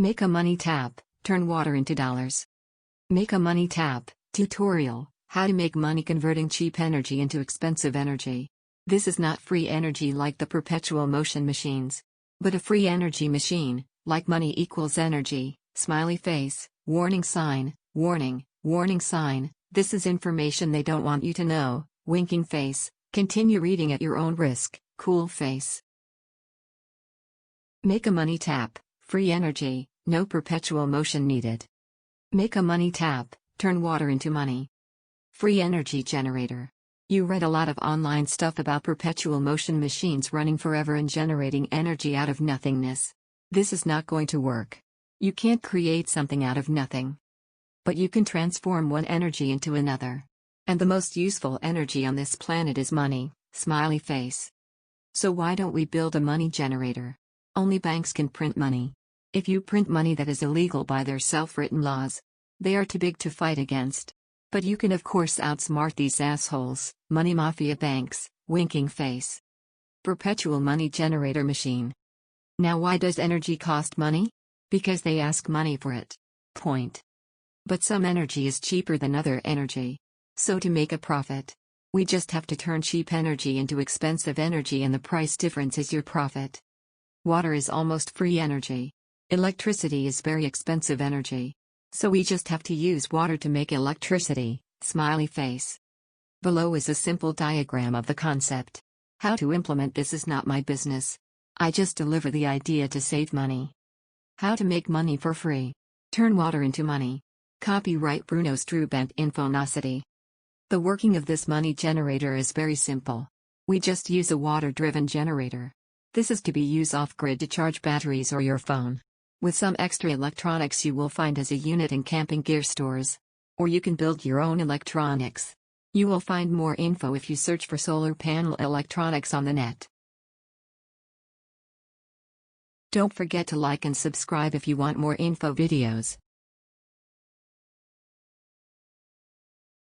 Make a money tap, turn water into dollars. Make a money tap, tutorial, how to make money converting cheap energy into expensive energy. This is not free energy like the perpetual motion machines, but a free energy machine, like money equals energy, smiley face, warning sign, warning, warning sign, this is information they don't want you to know, winking face, continue reading at your own risk, cool face. Make a money tap, free energy, no perpetual motion needed. Make a money tap, turn water into money. Free energy generator. You read a lot of online stuff about perpetual motion machines running forever and generating energy out of nothingness. This is not going to work. You can't create something out of nothing. But you can transform one energy into another. And the most useful energy on this planet is money, smiley face. So why don't we build a money generator? Only banks can print money. If you print money that is illegal by their self-written laws, they are too big to fight against. But you can of course outsmart these assholes, money mafia banks, winking face. Perpetual money generator machine. Now why does energy cost money? Because they ask money for it. Point. But some energy is cheaper than other energy. So to make a profit, we just have to turn cheap energy into expensive energy and the price difference is your profit. Water is almost free energy. Electricity is very expensive energy. So we just have to use water to make electricity, smiley face. Below is a simple diagram of the concept. How to implement this is not my business. I just deliver the idea to save money. How to make money for free. Turn water into money. Copyright Bruno Strubent Infonocity. The working of this money generator is very simple. We just use a water-driven generator. This is to be used off-grid to charge batteries or your phone. With some extra electronics you will find as a unit in camping gear stores. Or you can build your own electronics. You will find more info if you search for solar panel electronics on the net. Don't forget to like and subscribe if you want more info videos.